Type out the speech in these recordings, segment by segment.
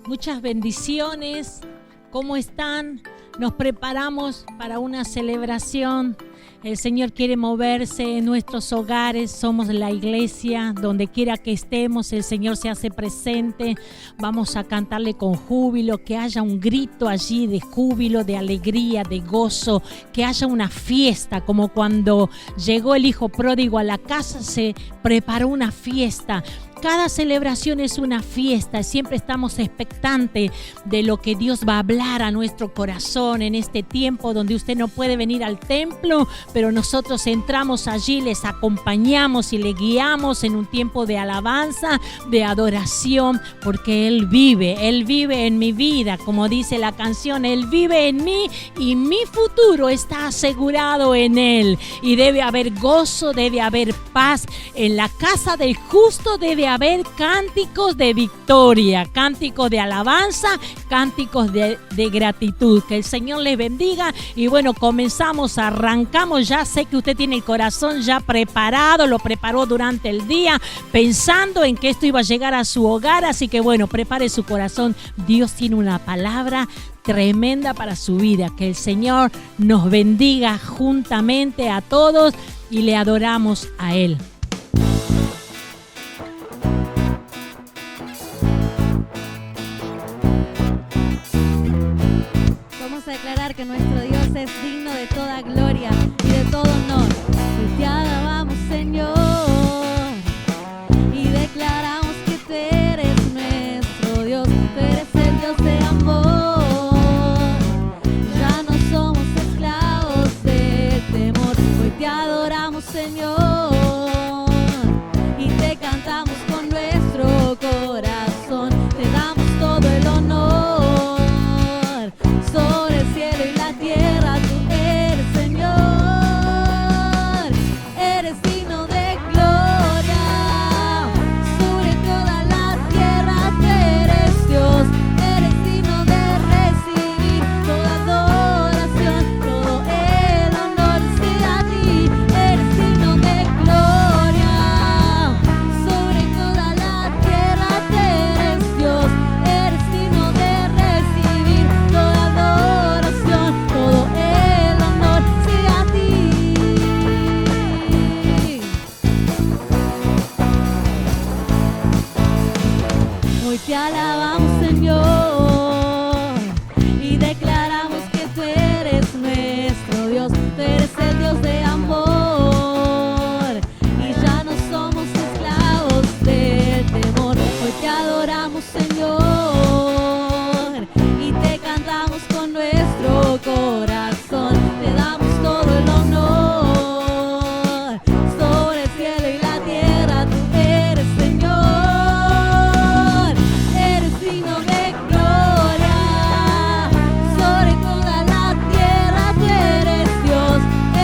Muchas bendiciones. ¿Cómo están? Nos preparamos para una celebración. El Señor quiere moverse en nuestros hogares. Somos la iglesia. Donde quiera que estemos, el Señor se hace presente. Vamos a cantarle con júbilo. Que haya un grito allí de júbilo, de alegría, de gozo. Que haya una fiesta, como cuando llegó el hijo pródigo a la casa, se preparó una fiesta. Cada celebración es una fiesta. Siempre estamos expectantes de lo que Dios va a hablar a nuestro corazón en este tiempo donde usted no puede venir al templo, pero nosotros entramos allí, les acompañamos y le guiamos en un tiempo de alabanza, de adoración, porque Él vive en mi vida, como dice la canción. Él vive en mí y mi futuro está asegurado en Él. Y debe haber gozo, debe haber paz. En la casa del justo debe haber cánticos de victoria, cánticos de alabanza, cánticos de gratitud. Que el Señor les bendiga. Y bueno, arrancamos. Ya sé que usted tiene el corazón ya preparado, lo preparó durante el día pensando en que esto iba a llegar a su hogar, así que bueno, prepare su corazón. Dios tiene una palabra tremenda para su vida. Que el Señor nos bendiga juntamente a todos y le adoramos a Él. Vamos a declarar que nuestro Dios es digno de toda gloria y de todo honor. Y te alabamos, Señor, y declaramos que tú eres nuestro Dios. Tú eres el Dios de amor. Ya no somos esclavos de temor. Hoy te adoramos, Señor, y te cantamos con nuestro corazón. Te damos todo el honor sobre el cielo y la tierra. Tú eres, Señor, eres digno de gloria. Sobre toda la tierra tú eres Dios. Eres digno de recibir toda adoración, todo el honor sea a ti. Eres digno de gloria. Sobre toda la tierra tú eres Dios. Eres digno de recibir toda adoración, todo el honor sea a ti. Hoy te alabamos, Señor, y declaramos que tú eres nuestro Dios. Tú eres el Dios de amor y ya no somos esclavos del temor. Hoy te adoramos, Señor, y te cantamos con nuestro corazón. Te damos todo el honor sobre el cielo y la tierra. Tú eres, Señor, eres digno de gloria. Sobre toda la tierra tú eres Dios.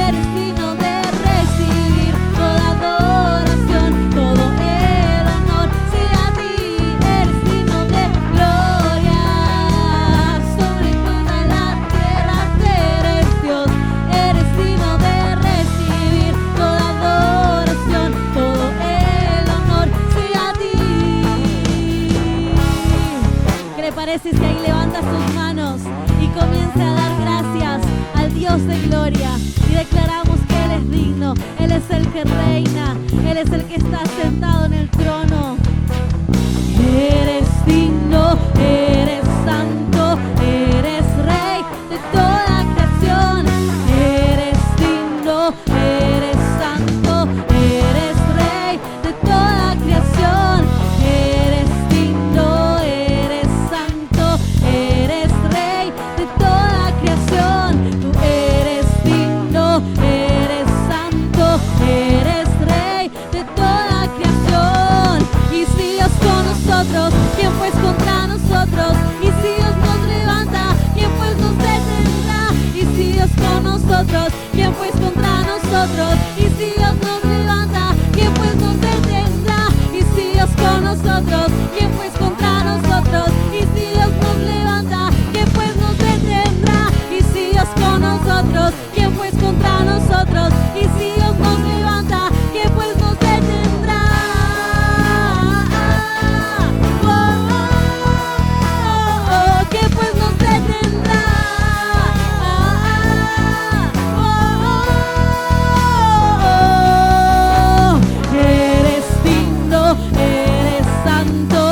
Eres digno de recibir toda adoración, todo el honor sea a ti. Eres digno de gloria. Sobre toda la tierra tú eres Dios. Eres digno de recibir toda adoración, todo el honor sea a ti. ¿Qué le parece si ahí levanta sus manos y comienza a dar gracias al Dios de gloria? Y declaramos que Él es digno, Él es el que reina, Él es el que está sentado en el trono. Eres digno, eres santo, eres rey de toda creación. Eres digno, eres santo, eres rey de toda creación. Eres digno, eres santo, eres rey de toda creación. Tú eres digno, eres santo, eres rey de toda creación. Y si Dios con nosotros, ¿quién pues contra nosotros? Y si Dios nos levanta, ¿quién pues nos detendrá? Y si Dios con nosotros, ¿quién pues contra nosotros? Y si Dios nos levanta, ¿quién pues nos detendrá? Y si Dios con nosotros, ¿quién pues contra nosotros? Y si Dios nos levanta, ¿quién pues nos detendrá? Y si Dios con nosotros, ¿quién pues contra nosotros? Y si Dios nos levanta, ¿quién pues nos detendrá? Oh, oh, oh. vendrá. Eres digno, eres santo,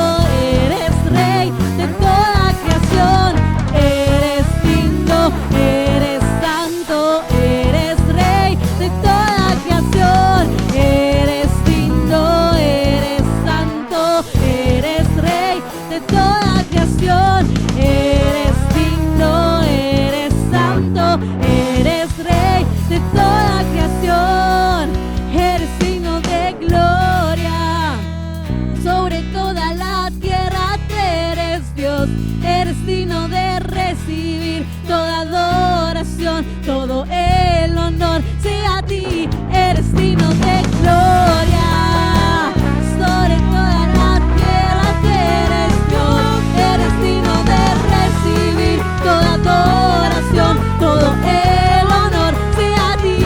eres rey de toda creación. Eres digno, eres santo, eres rey de toda creación. Eres digno, eres santo, eres rey de toda creación. Eres digno, eres santo, eres rey de toda creación. Eres digno de gloria sobre toda la tierra. Eres Dios, eres digno de recibir toda adoración, todo el honor sea a ti. Eres digno de gloria sobre toda la tierra. Eres Dios, eres digno de recibir toda adoración, todo el honor sea a ti.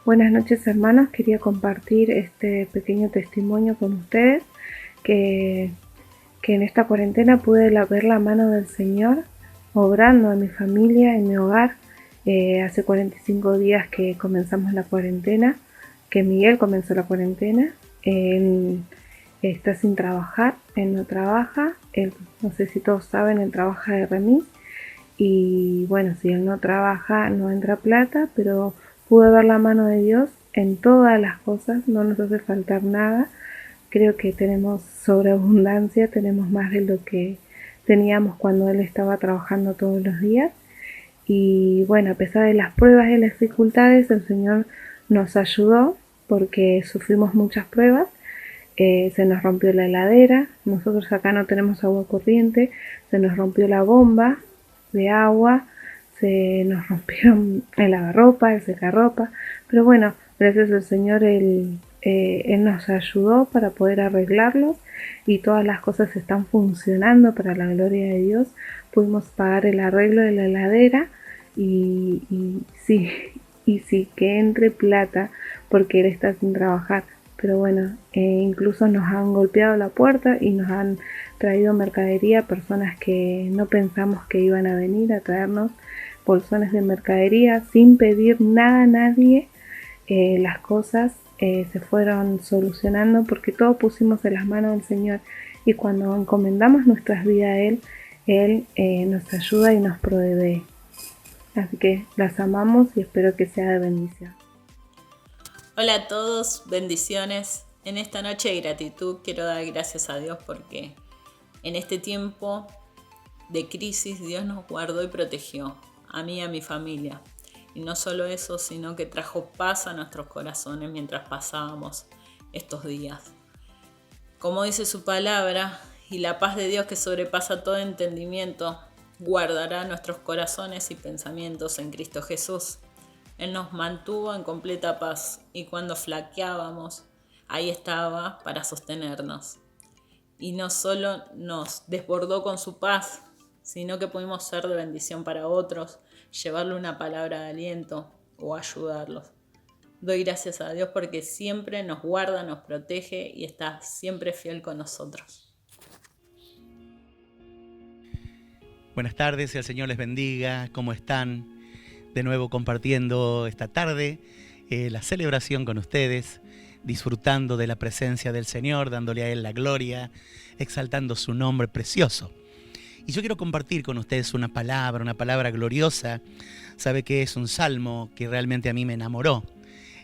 Buenas noches, hermanos. Quería compartir este pequeño testimonio con ustedes, que en esta cuarentena pude ver la mano del Señor obrando en mi familia, en mi hogar. Hace 45 días que comenzamos la cuarentena, que Miguel comenzó la cuarentena. Él está sin trabajar, él no trabaja, él, no sé si todos saben, él trabaja de remis. Y bueno, si él no trabaja, no entra plata, pero pude ver la mano de Dios en todas las cosas, no nos hace faltar nada. Creo que tenemos sobreabundancia, tenemos más de lo que teníamos cuando Él estaba trabajando todos los días. Y bueno, a pesar de las pruebas y las dificultades, el Señor nos ayudó porque sufrimos muchas pruebas. Se nos rompió la heladera, nosotros acá no tenemos agua corriente, se nos rompió la bomba de agua, se nos rompieron el lavarropa, el secarropa, pero bueno, gracias al Señor Él nos ayudó para poder arreglarlos y todas las cosas están funcionando para la gloria de Dios. Pudimos pagar el arreglo de la heladera y sí, que entre plata porque Él está sin trabajar. Pero bueno, incluso nos han golpeado la puerta y nos han traído mercadería, personas que no pensamos que iban a venir a traernos bolsones de mercadería sin pedir nada a nadie. Las cosas se fueron solucionando porque todo pusimos en las manos del Señor, y cuando encomendamos nuestras vidas a Él nos ayuda y nos provee. Así que las amamos y espero que sea de bendición. Hola a todos, bendiciones. En esta noche de gratitud quiero dar gracias a Dios porque en este tiempo de crisis Dios nos guardó y protegió, a mí y a mi familia. Y no solo eso, sino que trajo paz a nuestros corazones mientras pasábamos estos días. Como dice su palabra, y la paz de Dios que sobrepasa todo entendimiento, guardará nuestros corazones y pensamientos en Cristo Jesús. Él nos mantuvo en completa paz y cuando flaqueábamos, ahí estaba para sostenernos. Y no solo nos desbordó con su paz, sino que pudimos ser de bendición para otros, llevarle una palabra de aliento o ayudarlos. Doy gracias a Dios porque siempre nos guarda, nos protege y está siempre fiel con nosotros. Buenas tardes y el Señor les bendiga. ¿Cómo están? De nuevo compartiendo esta tarde la celebración con ustedes, disfrutando de la presencia del Señor, dándole a Él la gloria, exaltando su nombre precioso. Y yo quiero compartir con ustedes una palabra gloriosa. Sabe que es un salmo que realmente a mí me enamoró.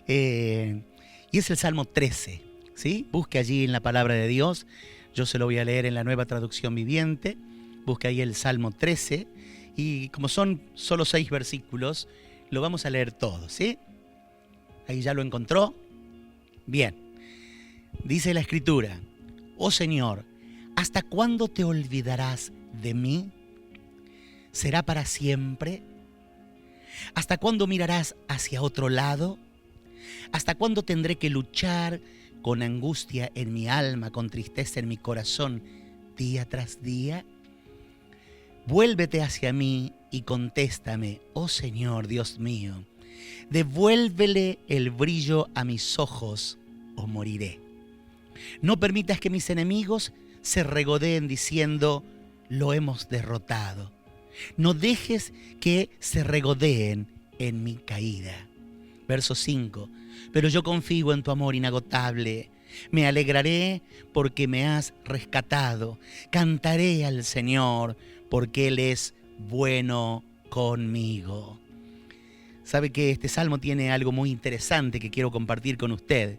Y es el Salmo 13, ¿sí? Busque allí en la palabra de Dios. Yo se lo voy a leer en la Nueva Traducción Viviente. Busque ahí el Salmo 13. Y como son solo 6 versículos, lo vamos a leer todo, ¿sí? Ahí ya lo encontró. Bien. Dice la Escritura: Oh Señor, ¿hasta cuándo te olvidarás de mí? ¿Será para siempre? ¿Hasta cuándo mirarás hacia otro lado? ¿Hasta cuándo tendré que luchar con angustia en mi alma, con tristeza en mi corazón, día tras día? Vuélvete hacia mí y contéstame, oh Señor Dios mío. Devuélvele el brillo a mis ojos o moriré. No permitas que mis enemigos se regodeen diciendo, lo hemos derrotado. No dejes que se regodeen en mi caída. Verso 5. Pero yo confío en tu amor inagotable. Me alegraré porque me has rescatado. Cantaré al Señor porque Él es bueno conmigo. Sabe que este salmo tiene algo muy interesante que quiero compartir con usted.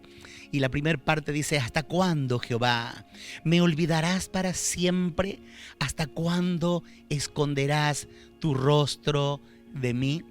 Y la primera parte dice, ¿hasta cuándo, Jehová? ¿Me olvidarás para siempre? ¿Hasta cuándo esconderás tu rostro de mí?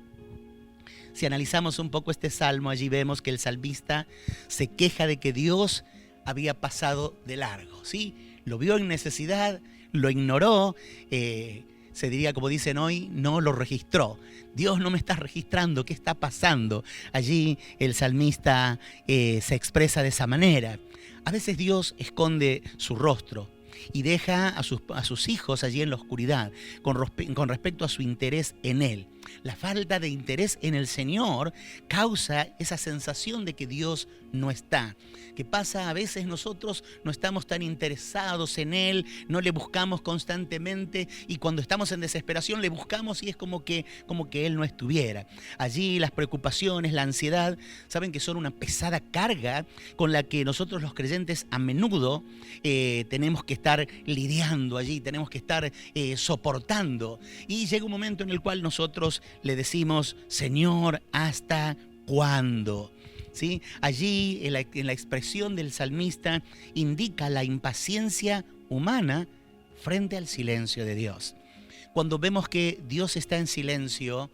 Si analizamos un poco este salmo, allí vemos que el salmista se queja de que Dios había pasado de largo, ¿sí? Lo vio en necesidad, lo ignoró, se diría, como dicen hoy, no lo registró. Dios no me está registrando, ¿qué está pasando? Allí el salmista se expresa de esa manera. A veces Dios esconde su rostro y deja a sus hijos allí en la oscuridad con respecto a su interés en Él. La falta de interés en el Señor causa esa sensación de que Dios no está. ¿Qué pasa? A veces nosotros no estamos tan interesados en Él, no le buscamos constantemente y cuando estamos en desesperación le buscamos y es como que Él no estuviera. Allí las preocupaciones, la ansiedad, saben que son una pesada carga con la que nosotros los creyentes a menudo tenemos que estar lidiando allí, tenemos que estar soportando. Y llega un momento en el cual nosotros le decimos, Señor, ¿hasta cuándo? ¿Sí? Allí, en la expresión del salmista, indica la impaciencia humana frente al silencio de Dios. Cuando vemos que Dios está en silencio,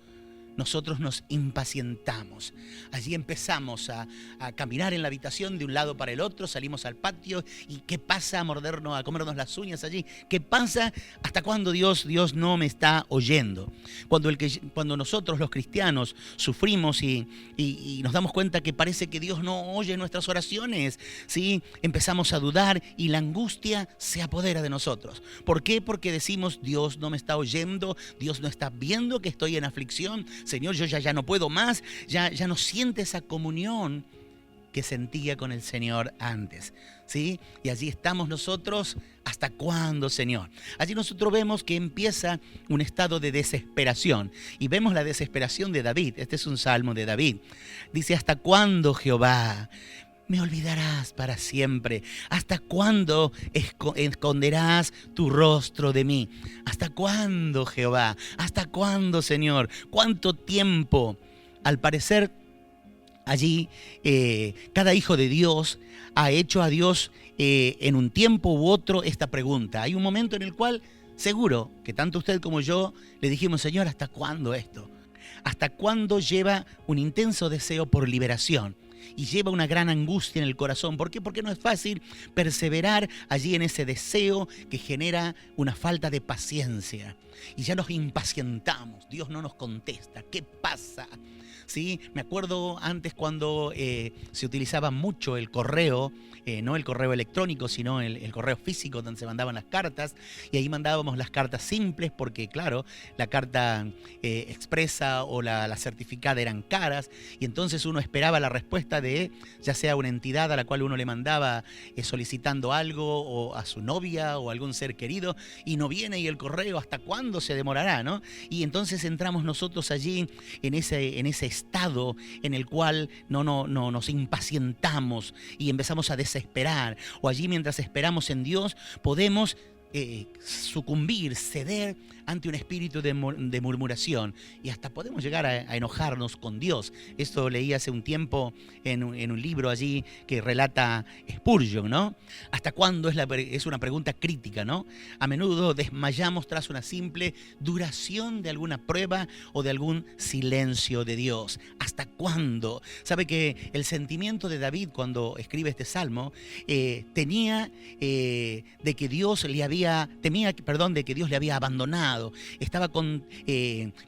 nosotros nos impacientamos. Allí empezamos a caminar en la habitación de un lado para el otro, salimos al patio y ¿qué pasa? A comernos las uñas allí. ¿Qué pasa? ¿Hasta cuándo Dios no me está oyendo? Cuando nosotros los cristianos sufrimos y nos damos cuenta que parece que Dios no oye nuestras oraciones, ¿sí? Empezamos a dudar y la angustia se apodera de nosotros. ¿Por qué? Porque decimos, Dios no me está oyendo, Dios no está viendo que estoy en aflicción. Señor, yo ya no puedo más, ya no siente esa comunión que sentía con el Señor antes, ¿sí? Y allí estamos nosotros, ¿hasta cuándo, Señor? Allí nosotros vemos que empieza un estado de desesperación y vemos la desesperación de David. Este es un salmo de David. Dice, ¿hasta cuándo, Jehová? ¿Me olvidarás para siempre? ¿Hasta cuándo esconderás tu rostro de mí? ¿Hasta cuándo, Jehová? ¿Hasta cuándo, Señor? ¿Cuánto tiempo? Al parecer, allí cada hijo de Dios ha hecho a Dios en un tiempo u otro esta pregunta. Hay un momento en el cual seguro que tanto usted como yo le dijimos, Señor, ¿hasta cuándo esto? ¿Hasta cuándo lleva un intenso deseo por liberación? Y lleva una gran angustia en el corazón. ¿Por qué? Porque no es fácil perseverar allí en ese deseo que genera una falta de paciencia. Y ya nos impacientamos, Dios no nos contesta. ¿Qué pasa? ¿Sí? Me acuerdo antes cuando se utilizaba mucho el correo, no el correo electrónico, sino el correo físico donde se mandaban las cartas, y ahí mandábamos las cartas simples porque, claro, la carta expresa o la certificada eran caras, y entonces uno esperaba la respuesta de ya sea una entidad a la cual uno le mandaba solicitando algo, o a su novia o a algún ser querido, y no viene, y el correo, ¿hasta cuándo se demorará, no? Y entonces entramos nosotros allí en ese estado en el cual no nos impacientamos y empezamos a desesperar, o allí mientras esperamos en Dios podemos sucumbir, ceder ante un espíritu de murmuración y hasta podemos llegar a enojarnos con Dios. Esto leí hace un tiempo en un libro allí que relata Spurgeon, ¿no? ¿Hasta cuándo? Es una pregunta crítica, ¿no? A menudo desmayamos tras una simple duración de alguna prueba o de algún silencio de Dios. ¿Hasta cuándo? Sabe que el sentimiento de David cuando escribe este salmo tenía de que Dios le había de que Dios le había abandonado. Estaba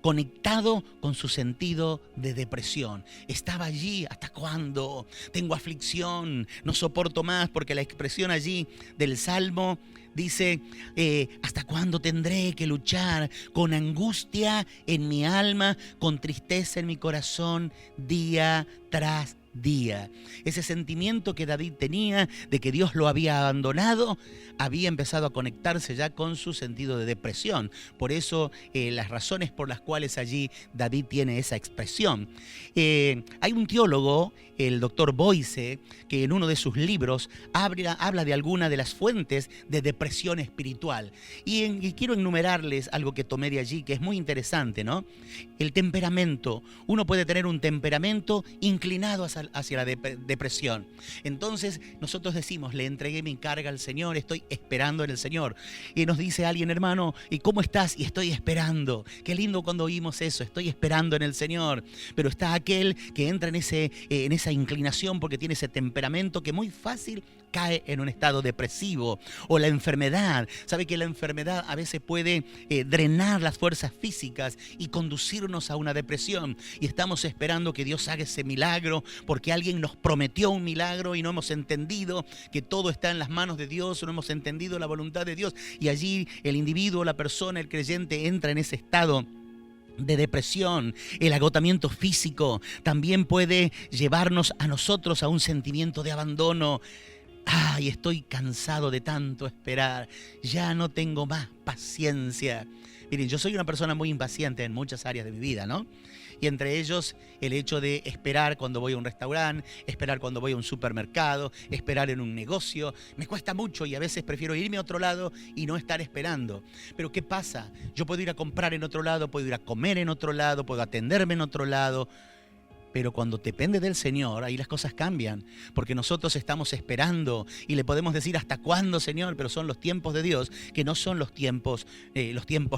conectado con su sentido de depresión. Estaba allí, ¿hasta cuándo? Tengo aflicción, no soporto más, porque la expresión allí del Salmo dice, ¿hasta cuándo tendré que luchar con angustia en mi alma, con tristeza en mi corazón, día tras día? Ese sentimiento que David tenía de que Dios lo había abandonado había empezado a conectarse ya con su sentido de depresión. Por eso las razones por las cuales allí David tiene esa expresión. Hay un teólogo, el doctor Boyce, que en uno de sus libros habla de alguna de las fuentes de depresión espiritual. Y quiero enumerarles algo que tomé de allí, que es muy interesante, ¿no? El temperamento. Uno puede tener un temperamento inclinado hacia la depresión. Entonces nosotros decimos, le entregué mi carga al Señor, estoy esperando en el Señor. Y nos dice alguien, hermano, ¿y cómo estás? Y estoy esperando. Qué lindo cuando oímos eso, estoy esperando en el Señor. Pero está aquel que entra en esa inclinación porque tiene ese temperamento que muy fácil cae en un estado depresivo. O la enfermedad. Sabe que la enfermedad a veces puede drenar las fuerzas físicas y conducirnos a una depresión. Y estamos esperando que Dios haga ese milagro porque alguien nos prometió un milagro y no hemos entendido que todo está en las manos de Dios, no hemos entendido la voluntad de Dios. Y allí el individuo, la persona, el creyente entra en ese estado de depresión. El agotamiento físico también puede llevarnos a nosotros a un sentimiento de abandono. Ay, estoy cansado de tanto esperar, ya no tengo más paciencia. Miren, yo soy una persona muy impaciente en muchas áreas de mi vida, ¿no? Y entre ellos el hecho de esperar cuando voy a un restaurante, esperar cuando voy a un supermercado, esperar en un negocio. Me cuesta mucho y a veces prefiero irme a otro lado y no estar esperando. Pero ¿qué pasa? Yo puedo ir a comprar en otro lado, puedo ir a comer en otro lado, puedo atenderme en otro lado. Pero cuando depende del Señor, ahí las cosas cambian, porque nosotros estamos esperando y le podemos decir ¿hasta cuándo, Señor? Pero son los tiempos de Dios, que no son los tiempos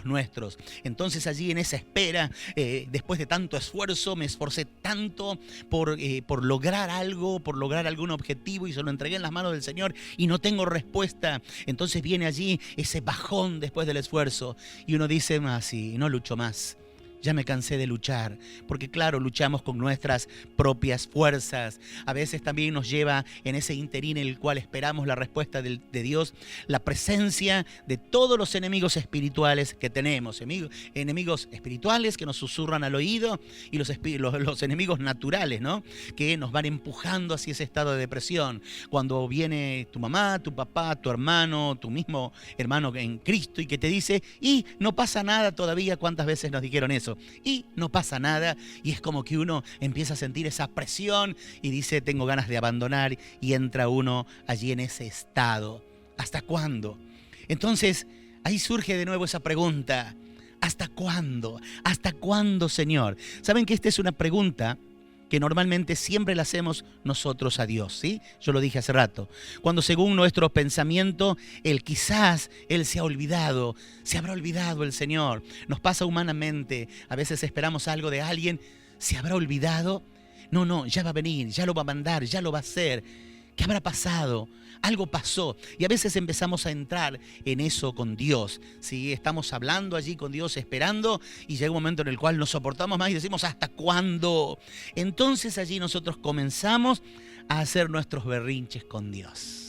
nuestros. Entonces allí en esa espera, después de tanto esfuerzo, me esforcé tanto por lograr algo, por lograr algún objetivo y se lo entregué en las manos del Señor y no tengo respuesta. Entonces viene allí ese bajón después del esfuerzo y uno dice, sí, no lucho más. Ya me cansé de luchar, porque claro, luchamos con nuestras propias fuerzas. A veces también nos lleva en ese interín en el cual esperamos la respuesta de Dios, la presencia de todos los enemigos espirituales que tenemos. Enemigos espirituales que nos susurran al oído y los enemigos naturales, ¿no? Que nos van empujando hacia ese estado de depresión. Cuando viene tu mamá, tu papá, tu hermano, tu mismo hermano en Cristo y que te dice, y no pasa nada todavía. ¿Cuántas veces nos dijeron eso? Y no pasa nada y es como que uno empieza a sentir esa presión y dice tengo ganas de abandonar y entra uno allí en ese estado. ¿Hasta cuándo? Entonces ahí surge de nuevo esa pregunta, ¿hasta cuándo? ¿Hasta cuándo, Señor? Saben que esta es una pregunta que normalmente siempre la hacemos nosotros a Dios, ¿sí? Yo lo dije hace rato. Cuando según nuestro pensamiento, quizás Él se habrá olvidado el Señor. Nos pasa humanamente, a veces esperamos algo de alguien, ¿se habrá olvidado? No, ya va a venir, ya lo va a mandar, ya lo va a hacer. ¿Qué habrá pasado? Algo pasó y a veces empezamos a entrar en eso con Dios. ¿Sí? Estamos hablando allí con Dios, esperando y llega un momento en el cual no soportamos más y decimos ¿hasta cuándo? Entonces allí nosotros comenzamos a hacer nuestros berrinches con Dios.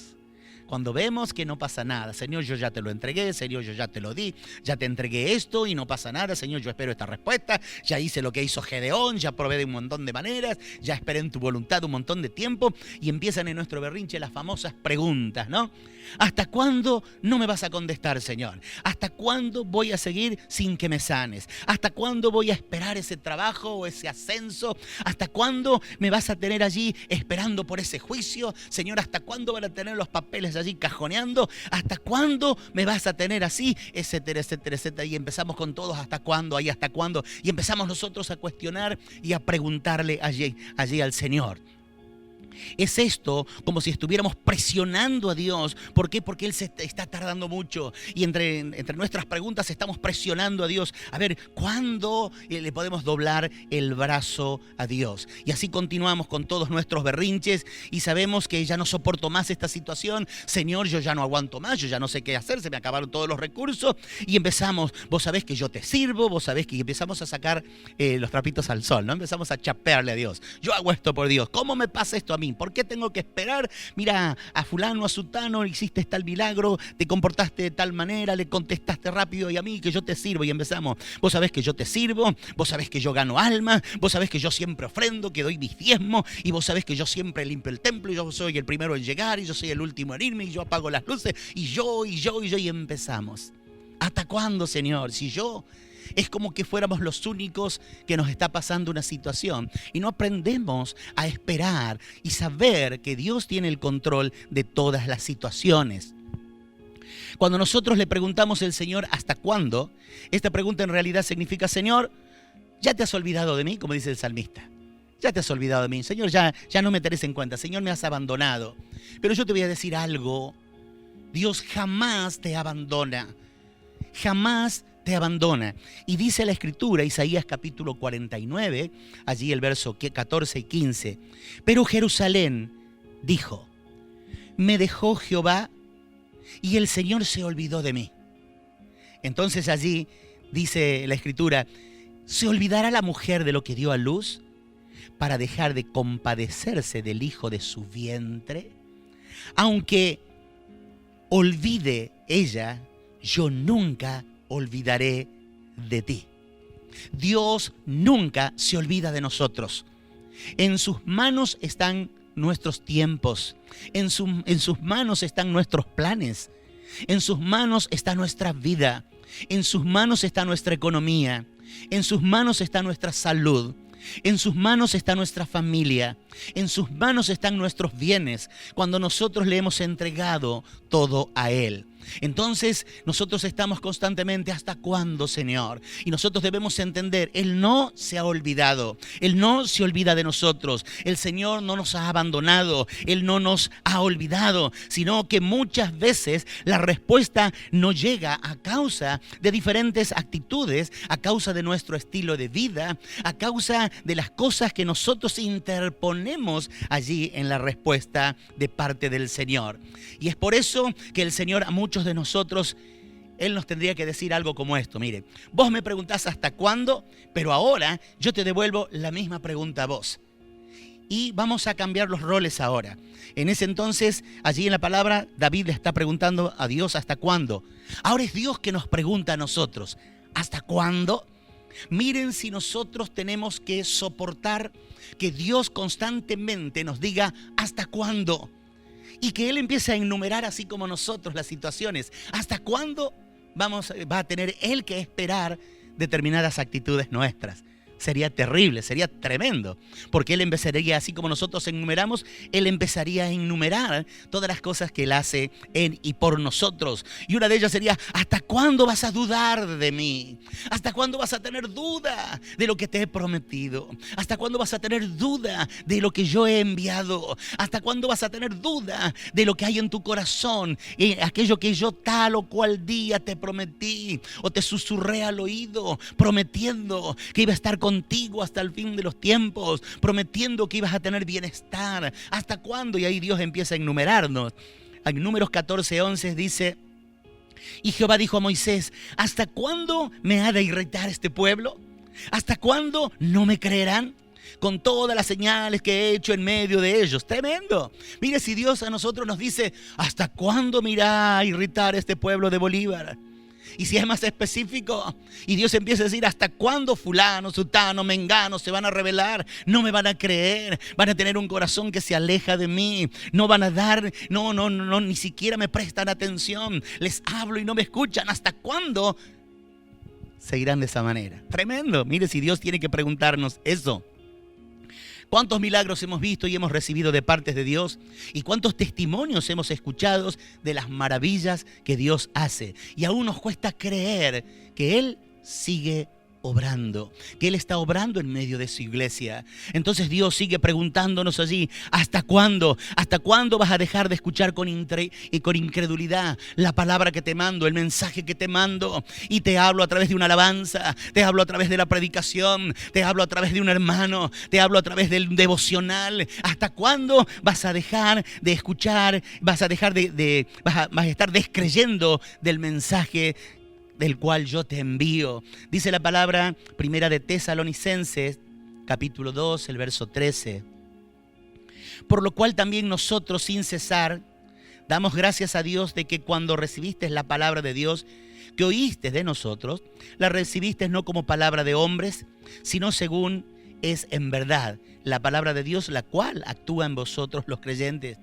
Cuando vemos que no pasa nada, Señor, yo ya te lo entregué, Señor, yo ya te lo di, ya te entregué esto y no pasa nada, Señor, yo espero esta respuesta, ya hice lo que hizo Gedeón, ya probé de un montón de maneras, ya esperé en tu voluntad un montón de tiempo y empiezan en nuestro berrinche las famosas preguntas, ¿no? ¿Hasta cuándo no me vas a contestar, Señor? ¿Hasta cuándo voy a seguir sin que me sanes? ¿Hasta cuándo voy a esperar ese trabajo o ese ascenso? ¿Hasta cuándo me vas a tener allí esperando por ese juicio? Señor, ¿hasta cuándo van a tener los papeles allí cajoneando? ¿Hasta cuándo me vas a tener así? Etcétera, etcétera, etcétera. Y empezamos con todos, ¿hasta cuándo? Ahí, ¿hasta cuándo? Y empezamos nosotros a cuestionar y a preguntarle allí al Señor. Es esto como si estuviéramos presionando a Dios. ¿Por qué? Porque Él se está tardando mucho. Y entre nuestras preguntas estamos presionando a Dios. A ver, ¿cuándo le podemos doblar el brazo a Dios? Y así continuamos con todos nuestros berrinches y sabemos que ya no soporto más esta situación. Señor, yo ya no aguanto más, yo ya no sé qué hacer, se me acabaron todos los recursos. Y empezamos, vos sabés que yo te sirvo, vos sabés que empezamos a sacar los trapitos al sol, ¿no? Empezamos a chapearle a Dios. Yo hago esto por Dios. ¿Cómo me pasa esto a mí? ¿Por qué tengo que esperar? Mira, a fulano, a sutano, hiciste tal milagro, te comportaste de tal manera, le contestaste rápido y a mí que yo te sirvo. Y empezamos, vos sabés que yo te sirvo, vos sabés que yo gano alma, vos sabés que yo siempre ofrendo, que doy mis diezmos, y vos sabés que yo siempre limpio el templo, y yo soy el primero en llegar, y yo soy el último en irme, y yo apago las luces, y empezamos. ¿Hasta cuándo, Señor? Si yo... Es como que fuéramos los únicos que nos está pasando una situación y no aprendemos a esperar y saber que Dios tiene el control de todas las situaciones. Cuando nosotros le preguntamos al Señor ¿hasta cuándo? Esta pregunta en realidad significa: Señor, ¿ya te has olvidado de mí? Como dice el salmista. Ya te has olvidado de mí. Señor, ya no me tenés en cuenta. Señor, me has abandonado. Pero yo te voy a decir algo. Dios jamás te abandona. Jamás te abandona. Y dice la Escritura, Isaías capítulo 49, allí el verso 14 y 15. Pero Jerusalén dijo: me dejó Jehová y el Señor se olvidó de mí. Entonces allí dice la Escritura: ¿se olvidará la mujer de lo que dio a luz para dejar de compadecerse del hijo de su vientre? Aunque olvide ella, yo nunca olvidaré de ti. Dios nunca se olvida de nosotros. En sus manos están nuestros tiempos. En sus manos están nuestros planes. En sus manos está nuestra vida. En sus manos está nuestra economía. En sus manos está nuestra salud. En sus manos está nuestra familia. En sus manos están nuestros bienes, cuando nosotros le hemos entregado todo a Él. Entonces nosotros estamos constantemente: ¿hasta cuándo, Señor? Y nosotros debemos entender, Él no se ha olvidado, Él no se olvida de nosotros, el Señor no nos ha abandonado, Él no nos ha olvidado, sino que muchas veces la respuesta no llega a causa de diferentes actitudes, a causa de nuestro estilo de vida, a causa de las cosas que nosotros interponemos allí en la respuesta de parte del Señor. Y es por eso que el Señor a muchos de nosotros, Él nos tendría que decir algo como esto: mire, vos me preguntás hasta cuándo, pero ahora yo te devuelvo la misma pregunta a vos. Y vamos a cambiar los roles ahora. En ese entonces, allí en la palabra, David le está preguntando a Dios hasta cuándo. Ahora es Dios que nos pregunta a nosotros: ¿hasta cuándo? Miren si nosotros tenemos que soportar que Dios constantemente nos diga ¿hasta cuándo? Y que Él empiece a enumerar, así como nosotros, las situaciones. ¿Hasta cuándo va a tener Él que esperar determinadas actitudes nuestras? Sería terrible, sería tremendo, porque Él empezaría, así como nosotros enumeramos, Él empezaría a enumerar todas las cosas que Él hace en y por nosotros. Y una de ellas sería: ¿hasta cuándo vas a dudar de mí? ¿Hasta cuándo vas a tener duda de lo que te he prometido? ¿Hasta cuándo vas a tener duda de lo que yo he enviado? ¿Hasta cuándo vas a tener duda de lo que hay en tu corazón? Aquello que yo tal o cual día te prometí o te susurré al oído, prometiendo que iba a estar contigo hasta el fin de los tiempos, prometiendo que ibas a tener bienestar. ¿Hasta cuándo? Y ahí Dios empieza a enumerarnos. En Números 14:11 dice: y Jehová dijo a Moisés: ¿hasta cuándo me ha de irritar este pueblo? ¿Hasta cuándo no me creerán? Con todas las señales que he hecho en medio de ellos. Tremendo. Mire, si Dios a nosotros nos dice: ¿hasta cuándo me irá a irritar este pueblo de Bolívar? Y si es más específico, y Dios empieza a decir: ¿hasta cuándo fulano, sutano, mengano se van a rebelar? No me van a creer, van a tener un corazón que se aleja de mí, no van a dar, no, ni siquiera me prestan atención, les hablo y no me escuchan. ¿Hasta cuándo seguirán de esa manera? Tremendo. Mire, si Dios tiene que preguntarnos eso. ¿Cuántos milagros hemos visto y hemos recibido de parte de Dios? ¿Y cuántos testimonios hemos escuchado de las maravillas que Dios hace? Y aún nos cuesta creer que Él sigue obrando, que Él está obrando en medio de su iglesia. Entonces Dios sigue preguntándonos allí, ¿hasta cuándo? ¿Hasta cuándo vas a dejar de escuchar con incredulidad la palabra que te mando, el mensaje que te mando? Y te hablo a través de una alabanza, te hablo a través de la predicación, te hablo a través de un hermano, te hablo a través del devocional. ¿Hasta cuándo vas a dejar de escuchar? Vas a dejar vas a estar descreyendo del mensaje del cual yo te envío. Dice la palabra primera de Tesalonicenses, capítulo 2, el verso 13. Por lo cual también nosotros sin cesar damos gracias a Dios de que cuando recibiste la palabra de Dios que oíste de nosotros, la recibiste no como palabra de hombres, sino según es en verdad la palabra de Dios, la cual actúa en vosotros los creyentes.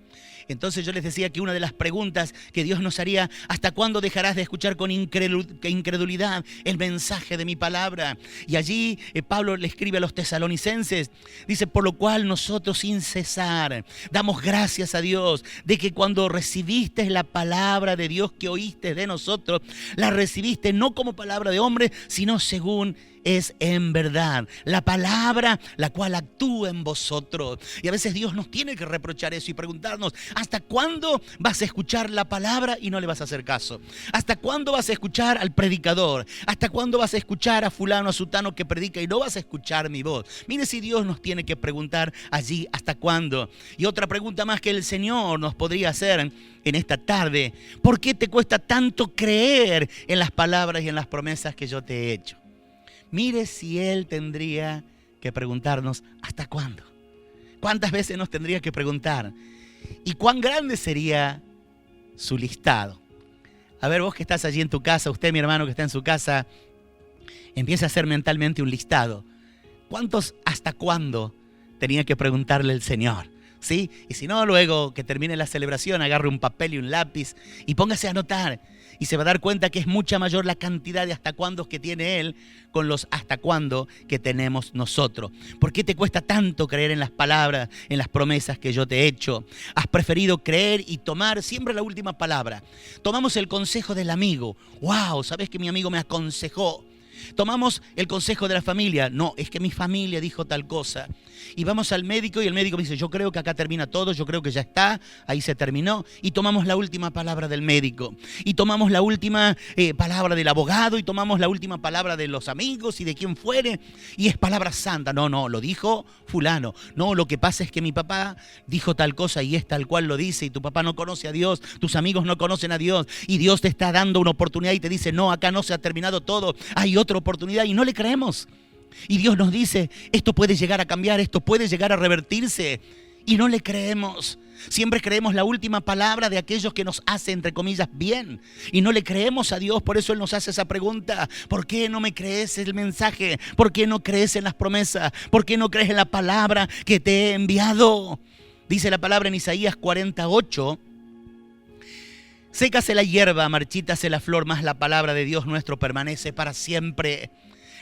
Entonces yo les decía que una de las preguntas que Dios nos haría, ¿hasta cuándo dejarás de escuchar con incredulidad el mensaje de mi palabra? Y allí Pablo le escribe a los tesalonicenses, dice, por lo cual nosotros sin cesar damos gracias a Dios de que cuando recibiste la palabra de Dios que oíste de nosotros, la recibiste no como palabra de hombre, sino según es en verdad la palabra la cual actúa en vosotros. Y a veces Dios nos tiene que reprochar eso y preguntarnos, ¿hasta cuándo vas a escuchar la palabra y no le vas a hacer caso? ¿Hasta cuándo vas a escuchar al predicador? ¿Hasta cuándo vas a escuchar a fulano, a sutano que predica y no vas a escuchar mi voz? Mire si Dios nos tiene que preguntar allí, ¿hasta cuándo? Y otra pregunta más que el Señor nos podría hacer en esta tarde, ¿por qué te cuesta tanto creer en las palabras y en las promesas que yo te he hecho? Mire si Él tendría que preguntarnos, ¿hasta cuándo? ¿Cuántas veces nos tendría que preguntar? ¿Y cuán grande sería su listado? A ver, vos que estás allí en tu casa, usted, mi hermano que está en su casa, empieza a hacer mentalmente un listado. ¿Cuántos hasta cuándo tenía que preguntarle el Señor? ¿Sí? Y si no, luego que termine la celebración, agarre un papel y un lápiz y póngase a anotar. Y se va a dar cuenta que es mucha mayor la cantidad de hasta cuándo que tiene Él con los hasta cuándo que tenemos nosotros. ¿Por qué te cuesta tanto creer en las palabras, en las promesas que yo te he hecho? Has preferido creer y tomar siempre la última palabra. Tomamos el consejo del amigo. ¡Wow! ¿Sabes que mi amigo me aconsejó? Tomamos el consejo de la familia. No, es que mi familia dijo tal cosa. Y vamos al médico y el médico me dice, yo creo que acá termina todo, yo creo que ya está, ahí se terminó. Y tomamos la última palabra del médico. Y tomamos la última palabra del abogado y tomamos la última palabra de los amigos y de quien fuere. Y es palabra santa. No, lo dijo fulano. No, lo que pasa es que mi papá dijo tal cosa y es tal cual lo dice. Y tu papá no conoce a Dios, tus amigos no conocen a Dios. Y Dios te está dando una oportunidad y te dice, no, acá no se ha terminado todo, hay otra oportunidad y no le creemos. Y Dios nos dice, esto puede llegar a cambiar, esto puede llegar a revertirse. Y no le creemos. Siempre creemos la última palabra de aquellos que nos hacen, entre comillas, bien. Y no le creemos a Dios, por eso Él nos hace esa pregunta. ¿Por qué no me crees el mensaje? ¿Por qué no crees en las promesas? ¿Por qué no crees en la palabra que te he enviado? Dice la palabra en Isaías 48. Sécase la hierba, marchítase la flor, mas la palabra de Dios nuestro permanece para siempre.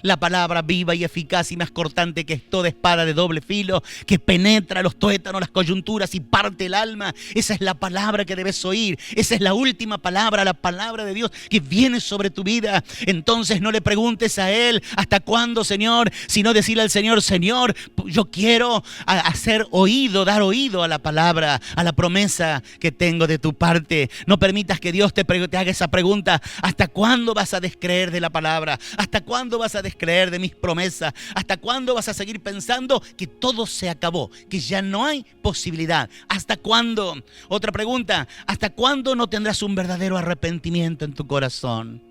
La palabra viva y eficaz y más cortante que es toda espada de doble filo, que penetra los tuétanos, las coyunturas y parte el alma. Esa es la palabra que debes oír. Esa es la última palabra, la palabra de Dios que viene sobre tu vida. Entonces no le preguntes a Él, ¿hasta cuándo, Señor? Sino decirle al Señor, Señor, yo quiero hacer oído, dar oído a la palabra, a la promesa que tengo de tu parte. No permitas que Dios te haga esa pregunta, ¿hasta cuándo vas a descreer de la palabra? ¿Hasta cuándo vas a descreer de mis promesas? ¿Hasta cuándo vas a seguir pensando que todo se acabó, que ya no hay posibilidad? ¿Hasta cuándo? Otra pregunta, ¿hasta cuándo no tendrás un verdadero arrepentimiento en tu corazón?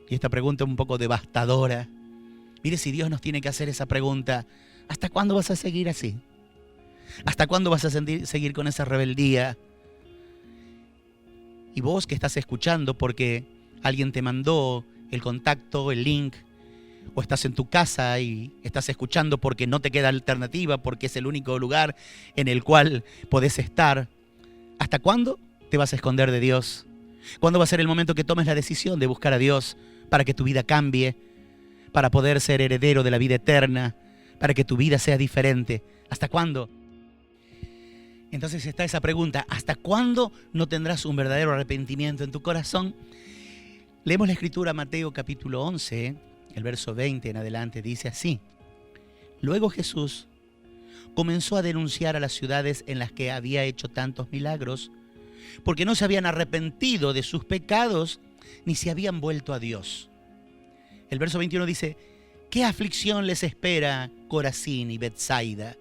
Y esta pregunta es un poco devastadora. Mire si Dios nos tiene que hacer esa pregunta, ¿hasta cuándo vas a seguir así? ¿Hasta cuándo vas a seguir con esa rebeldía? Y vos que estás escuchando porque alguien te mandó el contacto, el link, o estás en tu casa y estás escuchando porque no te queda alternativa, porque es el único lugar en el cual podés estar. ¿Hasta cuándo te vas a esconder de Dios? ¿Cuándo va a ser el momento que tomes la decisión de buscar a Dios para que tu vida cambie, para poder ser heredero de la vida eterna, para que tu vida sea diferente? ¿Hasta cuándo? Entonces está esa pregunta, ¿hasta cuándo no tendrás un verdadero arrepentimiento en tu corazón? Leemos la escritura, Mateo capítulo 11, El verso 20 en adelante dice así: luego Jesús comenzó a denunciar a las ciudades en las que había hecho tantos milagros, porque no se habían arrepentido de sus pecados ni se habían vuelto a Dios. El verso 21 dice: ¿qué aflicción les espera Corazín y Betsaida?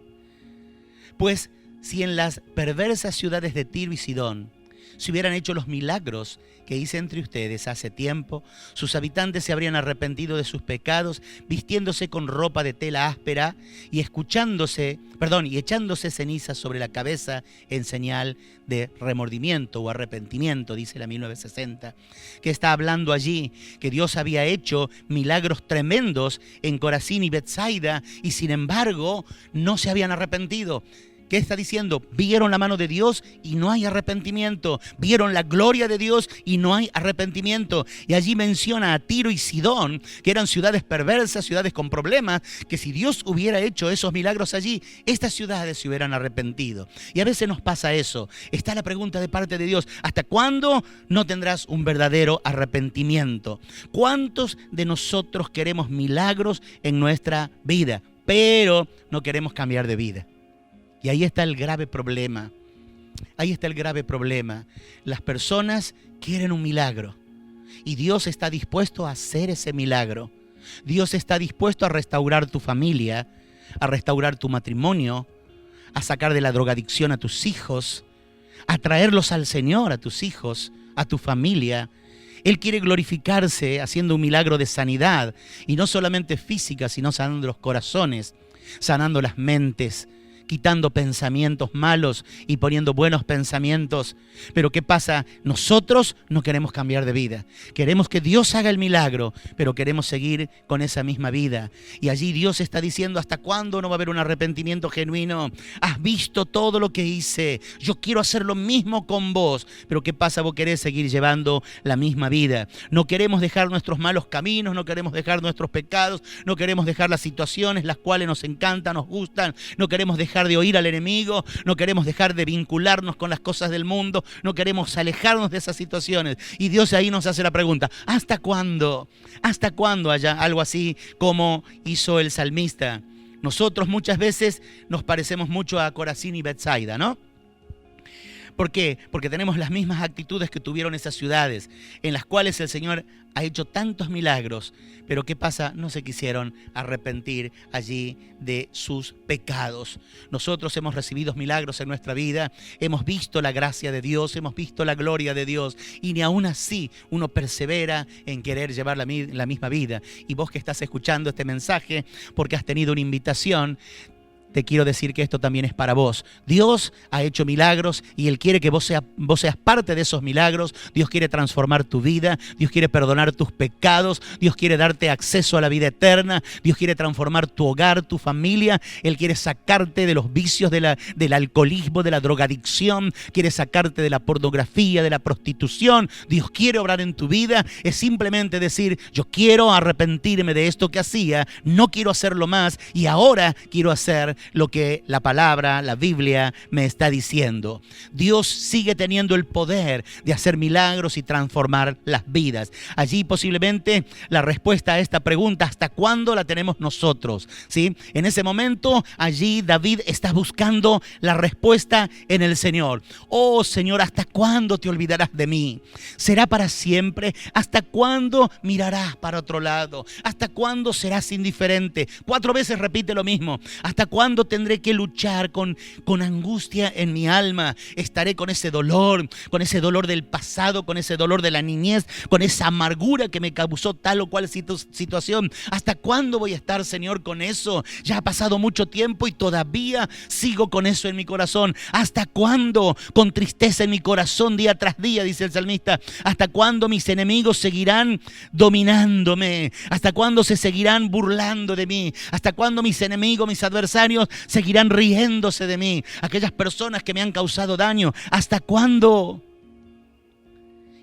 Pues si en las perversas ciudades de Tiro y Sidón se hubieran hecho los milagros que hice entre ustedes hace tiempo, sus habitantes se habrían arrepentido de sus pecados, vistiéndose con ropa de tela áspera y echándose cenizas sobre la cabeza en señal de remordimiento o arrepentimiento, dice la 1960, que está hablando allí que Dios había hecho milagros tremendos en Corazín y Betsaida y sin embargo no se habían arrepentido. ¿Qué está diciendo? Vieron la mano de Dios y no hay arrepentimiento. Vieron la gloria de Dios y no hay arrepentimiento. Y allí menciona a Tiro y Sidón, que eran ciudades perversas, ciudades con problemas, que si Dios hubiera hecho esos milagros allí, estas ciudades se hubieran arrepentido. Y a veces nos pasa eso. Está la pregunta de parte de Dios: ¿hasta cuándo no tendrás un verdadero arrepentimiento? ¿Cuántos de nosotros queremos milagros en nuestra vida, pero no queremos cambiar de vida? Y ahí está el grave problema. Ahí está el grave problema. Las personas quieren un milagro y Dios está dispuesto a hacer ese milagro. Dios está dispuesto a restaurar tu familia, a restaurar tu matrimonio, a sacar de la drogadicción a tus hijos, a traerlos al Señor, a tus hijos, a tu familia. Él quiere glorificarse haciendo un milagro de sanidad, y no solamente física, sino sanando los corazones, sanando las mentes, quitando pensamientos malos y poniendo buenos pensamientos. Pero ¿qué pasa? Nosotros no queremos cambiar de vida. Queremos que Dios haga el milagro, pero queremos seguir con esa misma vida. Y allí Dios está diciendo: ¿hasta cuándo no va a haber un arrepentimiento genuino? Has visto todo lo que hice. Yo quiero hacer lo mismo con vos. Pero ¿qué pasa? Vos querés seguir llevando la misma vida. No queremos dejar nuestros malos caminos, no queremos dejar nuestros pecados, no queremos dejar las situaciones las cuales nos encantan, nos gustan, no queremos dejar de oír al enemigo, no queremos dejar de vincularnos con las cosas del mundo, no queremos alejarnos de esas situaciones. Y Dios ahí nos hace la pregunta: ¿hasta cuándo? ¿Hasta cuándo? Haya algo así como hizo el salmista. Nosotros muchas veces nos parecemos mucho a Corazín y Betsaida, ¿no? ¿Por qué? Porque tenemos las mismas actitudes que tuvieron esas ciudades, en las cuales el Señor ha hecho tantos milagros, pero ¿qué pasa? No se quisieron arrepentir allí de sus pecados. Nosotros hemos recibido milagros en nuestra vida, hemos visto la gracia de Dios, hemos visto la gloria de Dios, y ni aún así uno persevera en querer llevar la misma vida. Y vos que estás escuchando este mensaje porque has tenido una invitación, te quiero decir que esto también es para vos. Dios ha hecho milagros y Él quiere que vos seas parte de esos milagros. Dios quiere transformar tu vida, Dios quiere perdonar tus pecados, Dios quiere darte acceso a la vida eterna, Dios quiere transformar tu hogar, tu familia. Él quiere sacarte de los vicios del alcoholismo, de la drogadicción, quiere sacarte de la pornografía, de la prostitución. Dios quiere obrar en tu vida. Es simplemente decir: yo quiero arrepentirme de esto que hacía, no quiero hacerlo más y ahora quiero hacer lo que la palabra, la Biblia me está diciendo. Dios sigue teniendo el poder de hacer milagros y transformar las vidas. Allí posiblemente la respuesta a esta pregunta: ¿hasta cuándo?, la tenemos nosotros, ¿sí? En ese momento allí David está buscando la respuesta en el Señor. Oh Señor, ¿hasta cuándo te olvidarás de mí? ¿Será para siempre? ¿Hasta cuándo mirarás para otro lado? ¿Hasta cuándo serás indiferente? 4 veces repite lo mismo. ¿Hasta cuándo tendré que luchar con angustia en mi alma? Estaré con ese dolor del pasado, con ese dolor de la niñez, con esa amargura que me causó tal o cual situación. ¿Hasta cuándo voy a estar, Señor, con eso? Ya ha pasado mucho tiempo y todavía sigo con eso en mi corazón. ¿Hasta cuándo? Con tristeza en mi corazón día tras día, dice el salmista. ¿Hasta cuándo mis enemigos seguirán dominándome? ¿Hasta cuándo se seguirán burlando de mí? ¿Hasta cuándo mis enemigos, mis adversarios seguirán riéndose de mí? Aquellas personas que me han causado daño, ¿hasta cuándo?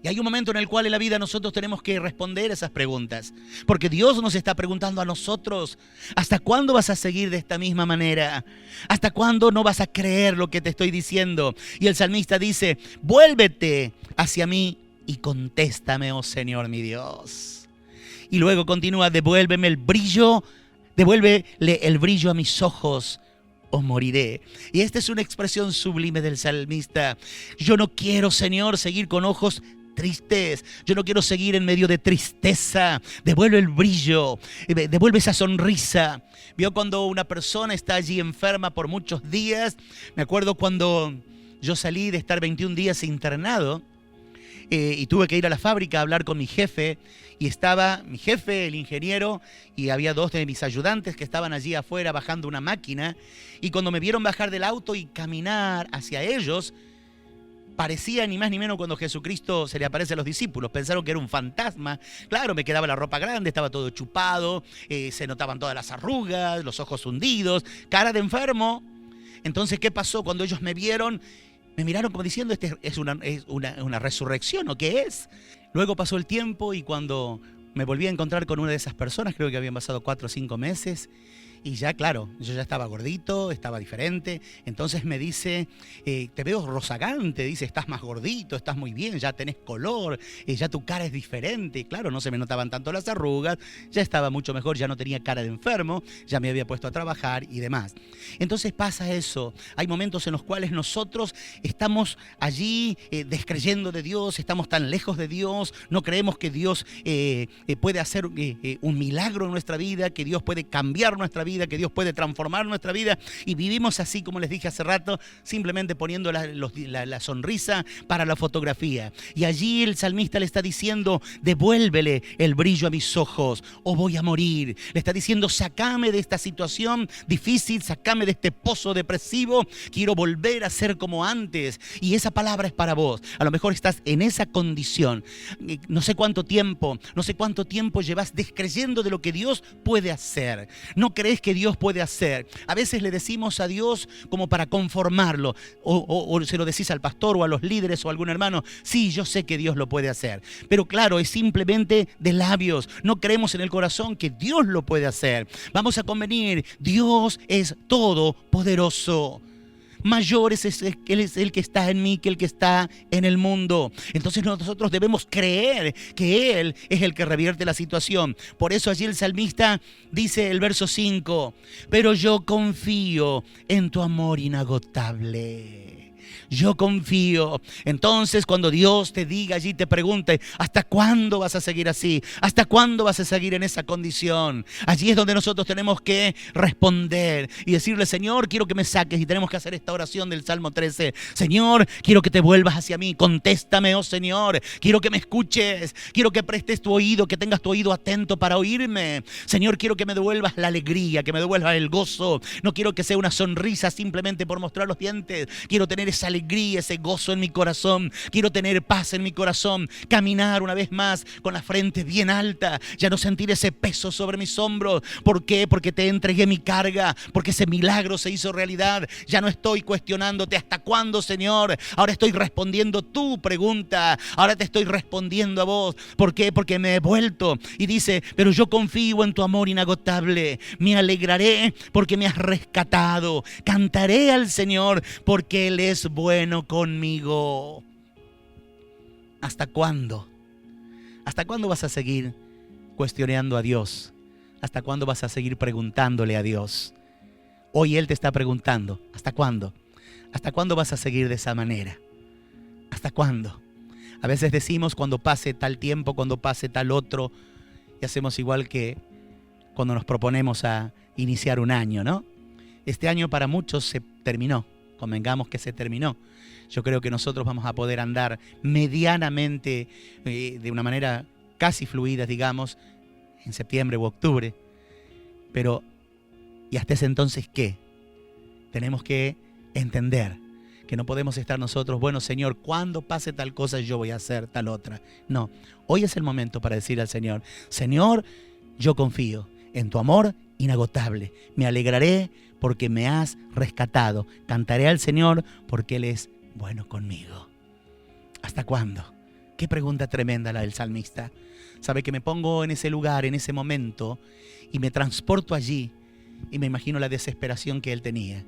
Y hay un momento en el cual en la vida nosotros tenemos que responder esas preguntas, porque Dios nos está preguntando a nosotros: ¿hasta cuándo vas a seguir de esta misma manera? ¿Hasta cuándo no vas a creer lo que te estoy diciendo? Y el salmista dice: vuélvete hacia mí y contéstame, oh Señor mi Dios. Y luego continúa, devuélvele el brillo a mis ojos o moriré. Y esta es una expresión sublime del salmista. Yo no quiero, Señor, seguir con ojos tristes. Yo no quiero seguir en medio de tristeza. Devuelve el brillo, devuelve esa sonrisa. Vio cuando una persona está allí enferma por muchos días. Me acuerdo cuando yo salí de estar 21 días internado y tuve que ir a la fábrica a hablar con mi jefe. Y estaba mi jefe, el ingeniero, y había 2 de mis ayudantes que estaban allí afuera bajando una máquina. Y cuando me vieron bajar del auto y caminar hacia ellos, parecía ni más ni menos cuando Jesucristo se le aparece a los discípulos. Pensaron que era un fantasma. Claro, me quedaba la ropa grande, estaba todo chupado, se notaban todas las arrugas, los ojos hundidos, cara de enfermo. Entonces, ¿qué pasó? Cuando ellos me vieron, me miraron como diciendo, ¿este es una resurrección o qué es? Luego pasó el tiempo y cuando me volví a encontrar con una de esas personas, creo que habían pasado 4 o 5 meses, y ya, claro, yo ya estaba gordito, estaba diferente. Entonces me dice, te veo rozagante, dice, estás más gordito, estás muy bien, ya tenés color, ya tu cara es diferente. Claro, no se me notaban tanto las arrugas, ya estaba mucho mejor, ya no tenía cara de enfermo, ya me había puesto a trabajar y demás. Entonces pasa eso, hay momentos en los cuales nosotros estamos allí descreyendo de Dios, estamos tan lejos de Dios, no creemos que Dios puede hacer un milagro en nuestra vida, que Dios puede cambiar nuestra vida, que Dios puede transformar nuestra vida, y vivimos así, como les dije hace rato, simplemente poniendo la sonrisa para la fotografía. Y allí el salmista le está diciendo, devuélvele el brillo a mis ojos o voy a morir. Le está diciendo, sacame de esta situación difícil, sacame de este pozo depresivo, quiero volver a ser como antes. Y esa palabra es para vos. A lo mejor estás en esa condición, no sé cuánto tiempo llevas descreyendo de lo que Dios puede hacer. No crees que Dios puede hacer. A veces le decimos a Dios como para conformarlo, o se lo decís al pastor o a los líderes o a algún hermano, sí, yo sé que Dios lo puede hacer, pero claro, es simplemente de labios. No creemos en el corazón que Dios lo puede hacer. Vamos a convenir, Dios es todopoderoso. Mayor es el que está en mí que el que está en el mundo. Entonces nosotros debemos creer que Él es el que revierte la situación. Por eso allí el salmista dice el verso 5, pero yo confío en tu amor inagotable. Yo confío. Entonces cuando Dios te diga allí, te pregunte, ¿hasta cuándo vas a seguir así? ¿Hasta cuándo vas a seguir en esa condición? Allí es donde nosotros tenemos que responder y decirle, Señor, quiero que me saques. Y tenemos que hacer esta oración del Salmo 13. Señor, quiero que te vuelvas hacia mí. Contéstame, oh Señor. Quiero que me escuches. Quiero que prestes tu oído, que tengas tu oído atento para oírme. Señor, quiero que me devuelvas la alegría, que me devuelvas el gozo. No quiero que sea una sonrisa simplemente por mostrar los dientes. Quiero tener esa alegría, ese gozo en mi corazón. Quiero tener paz en mi corazón. Caminar una vez más con la frente bien alta. Ya no sentir ese peso sobre mis hombros. ¿Por qué? Porque te entregué mi carga. Porque ese milagro se hizo realidad. Ya no estoy cuestionándote hasta cuándo, Señor. Ahora estoy respondiendo tu pregunta. Ahora te estoy respondiendo a vos. ¿Por qué? Porque me he vuelto. Y dice, pero yo confío en tu amor inagotable. Me alegraré porque me has rescatado. Cantaré al Señor porque Él es bueno conmigo. ¿Hasta cuándo? ¿Hasta cuándo vas a seguir cuestionando a Dios? ¿Hasta cuándo vas a seguir preguntándole a Dios? Hoy Él te está preguntando, ¿hasta cuándo? ¿Hasta cuándo vas a seguir de esa manera? ¿Hasta cuándo? A veces decimos cuando pase tal tiempo, cuando pase tal otro, y hacemos igual que cuando nos proponemos a iniciar un año, ¿no? Este año para muchos se terminó. Convengamos que se terminó. Yo creo que nosotros vamos a poder andar medianamente, de una manera casi fluida, digamos, en septiembre u octubre. Pero, ¿y hasta ese entonces qué? Tenemos que entender que no podemos estar nosotros, bueno, Señor, cuando pase tal cosa yo voy a hacer tal otra. No, hoy es el momento para decir al Señor, Señor, yo confío en tu amor inagotable. Me alegraré porque me has rescatado. Cantaré al Señor porque Él es bueno conmigo. ¿Hasta cuándo? Qué pregunta tremenda la del salmista. Sabe que me pongo en ese lugar, en ese momento, y me transporto allí y me imagino la desesperación que él tenía.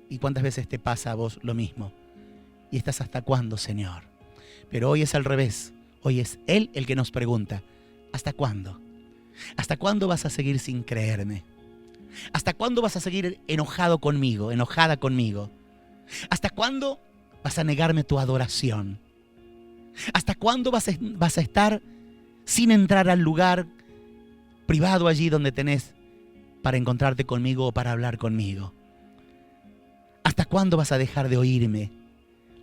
¿Y cuántas veces te pasa a vos lo mismo? Y estás hasta cuándo, Señor. Pero hoy es al revés. Hoy es Él el que nos pregunta, ¿Hasta cuándo? ¿Hasta cuándo vas a seguir sin creerme? ¿Hasta cuándo vas a seguir enojado conmigo, enojada conmigo? ¿Hasta cuándo vas a negarme tu adoración? ¿Hasta cuándo vas a estar sin entrar al lugar privado allí donde tenés para encontrarte conmigo o para hablar conmigo? ¿Hasta cuándo vas a dejar de oírme?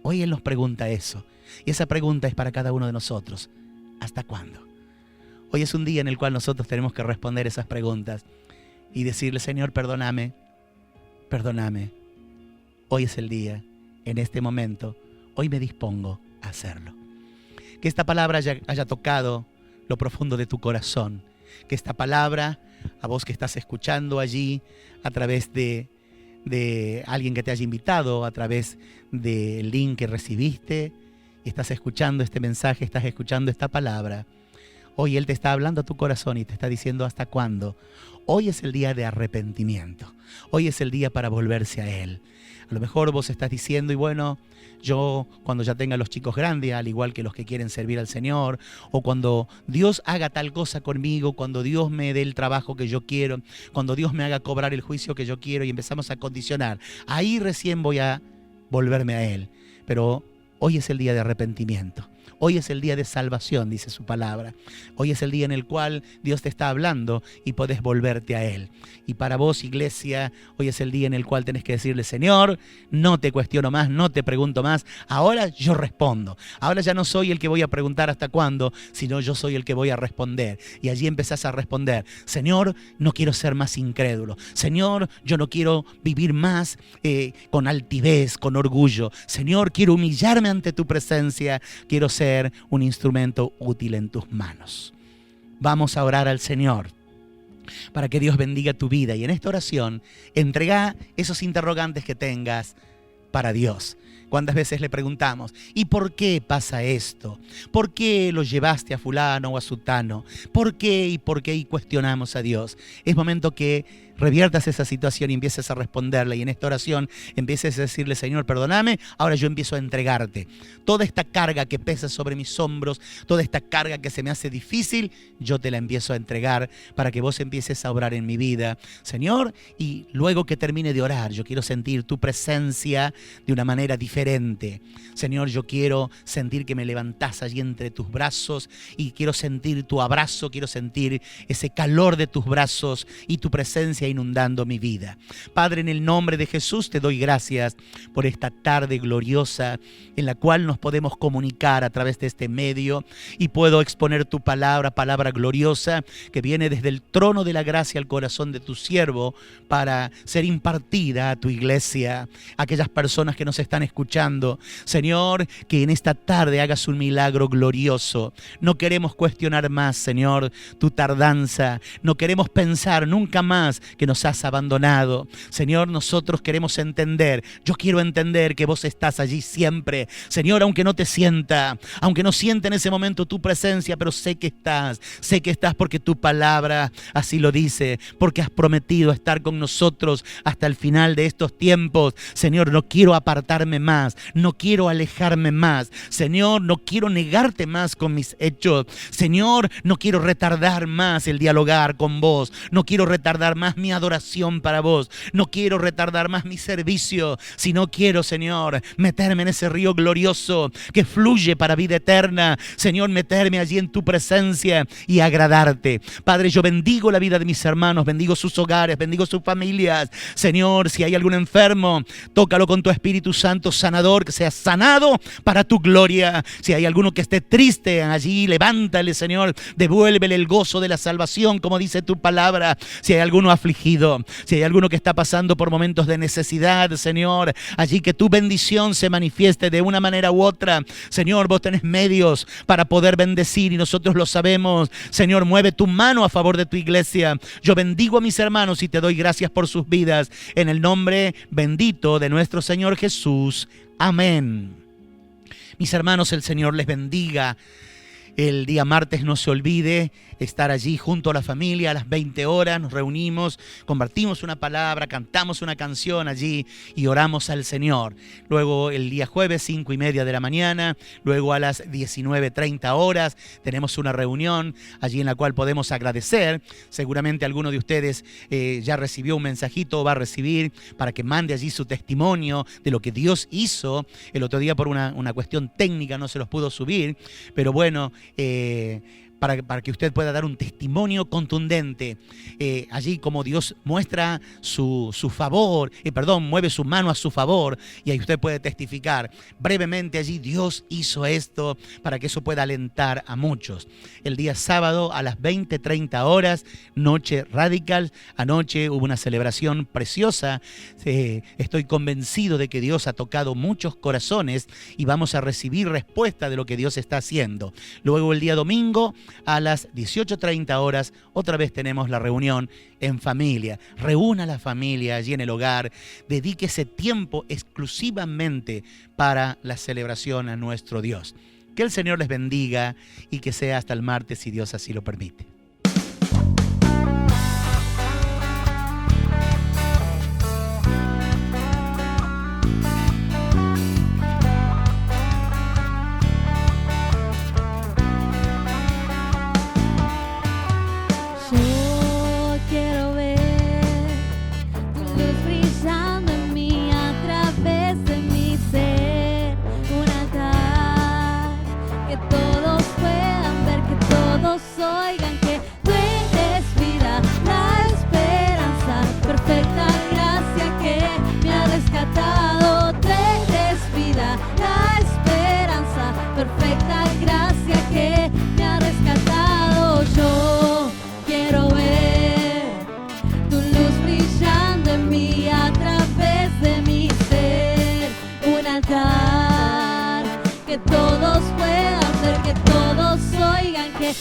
Hoy Él nos pregunta eso. Y esa pregunta es para cada uno de nosotros. ¿Hasta cuándo? Hoy es un día en el cual nosotros tenemos que responder esas preguntas y decirle, Señor, perdóname, perdóname. Hoy es el día, en este momento, hoy me dispongo a hacerlo. Que esta palabra haya tocado lo profundo de tu corazón. Que esta palabra, a vos que estás escuchando allí, a través de alguien que te haya invitado, a través del link que recibiste, y estás escuchando este mensaje, estás escuchando esta palabra. Hoy Él te está hablando a tu corazón y te está diciendo ¿hasta cuándo? Hoy es el día de arrepentimiento. Hoy es el día para volverse a Él. A lo mejor vos estás diciendo, y bueno, yo cuando ya tenga los chicos grandes, al igual que los que quieren servir al Señor, o cuando Dios haga tal cosa conmigo, cuando Dios me dé el trabajo que yo quiero, cuando Dios me haga cobrar el juicio que yo quiero, y empezamos a condicionar, ahí recién voy a volverme a Él. Pero hoy es el día de arrepentimiento. Hoy es el día de salvación, dice su palabra. Hoy es el día en el cual Dios te está hablando y podés volverte a Él. Y para vos, iglesia, hoy es el día en el cual tenés que decirle, Señor, no te cuestiono más, no te pregunto más. Ahora yo respondo. Ahora ya no soy el que voy a preguntar hasta cuándo, sino yo soy el que voy a responder. Y allí empezás a responder, Señor, no quiero ser más incrédulo. Señor, yo no quiero vivir más con altivez, con orgullo. Señor, quiero humillarme ante tu presencia. Quiero ser un instrumento útil en tus manos. Vamos a orar al Señor para que Dios bendiga tu vida, y en esta oración entrega esos interrogantes que tengas para Dios. ¿Cuántas veces le preguntamos, ¿y por qué pasa esto? ¿Por qué lo llevaste a fulano o a sutano? ¿Por qué y por qué? Y cuestionamos a Dios. Es momento que reviertas esa situación y empieces a responderle, y en esta oración empieces a decirle, Señor, perdóname, ahora yo empiezo a entregarte. Toda esta carga que pesa sobre mis hombros, toda esta carga que se me hace difícil, yo te la empiezo a entregar para que vos empieces a obrar en mi vida, Señor, y luego que termine de orar, yo quiero sentir tu presencia de una manera diferente. Señor, yo quiero sentir que me levantás allí entre tus brazos, y quiero sentir tu abrazo, quiero sentir ese calor de tus brazos y tu presencia inundando mi vida. Padre, en el nombre de Jesús te doy gracias por esta tarde gloriosa en la cual nos podemos comunicar a través de este medio y puedo exponer tu palabra, palabra gloriosa que viene desde el trono de la gracia al corazón de tu siervo para ser impartida a tu iglesia, a aquellas personas que nos están escuchando. Señor, que en esta tarde hagas un milagro glorioso. No queremos cuestionar más, Señor, tu tardanza. No queremos pensar nunca más que nos has abandonado. Señor, nosotros queremos entender, yo quiero entender que vos estás allí siempre. Señor, aunque no te sienta, aunque no sienta en ese momento tu presencia, pero sé que estás porque tu palabra así lo dice, porque has prometido estar con nosotros hasta el final de estos tiempos. Señor, no quiero apartarme más, no quiero alejarme más. Señor, no quiero negarte más con mis hechos. Señor, no quiero retardar más el dialogar con vos, no quiero retardar más mi adoración para vos, no quiero retardar más mi servicio, sino quiero, Señor, meterme en ese río glorioso que fluye para vida eterna. Señor, meterme allí en tu presencia y agradarte. Padre, yo bendigo la vida de mis hermanos, bendigo sus hogares, bendigo sus familias. Señor, si hay algún enfermo, tócalo con tu Espíritu Santo sanador, que sea sanado para tu gloria. Si hay alguno que esté triste allí, levántale, Señor, devuélvele el gozo de la salvación, como dice tu palabra. Si hay alguno afligido, si hay alguno que está pasando por momentos de necesidad, Señor, allí que tu bendición se manifieste de una manera u otra. Señor, vos tenés medios para poder bendecir y nosotros lo sabemos. Señor, mueve tu mano a favor de tu iglesia. Yo bendigo a mis hermanos y te doy gracias por sus vidas. En el nombre bendito de nuestro Señor Jesús. Amén. Mis hermanos, el Señor les bendiga. El día martes no se olvide estar allí junto a la familia a las 20 horas, nos reunimos, compartimos una palabra, cantamos una canción allí y oramos al Señor. Luego el día jueves 5:30 de la mañana, luego a las 19:30 horas tenemos una reunión allí en la cual podemos agradecer. Seguramente alguno de ustedes ya recibió un mensajito o va a recibir para que mande allí su testimonio de lo que Dios hizo. El otro día por una cuestión técnica no se los pudo subir, pero bueno, para que usted pueda dar un testimonio contundente, allí como Dios muestra su favor, mueve su mano a su favor, y ahí usted puede testificar brevemente allí, Dios hizo esto, para que eso pueda alentar a muchos. El día sábado a las 20:30 horas, Noche Radical. Anoche hubo una celebración preciosa. Estoy convencido de que Dios ha tocado muchos corazones y vamos a recibir respuesta de lo que Dios está haciendo. Luego el día domingo a las 18:30 horas, otra vez tenemos la reunión en familia. Reúna a la familia allí en el hogar, dedique ese tiempo exclusivamente para la celebración a nuestro Dios. Que el Señor les bendiga y que sea hasta el martes si Dios así lo permite. Oigan que tú eres vida, la esperanza, perfecta gracia que me ha rescatado. Tú eres vida, la esperanza, perfecta gracia que me ha rescatado. Yo quiero ver tu luz brillando en mí a través de mi ser. Un altar que todos puedan ver, que todos oigan que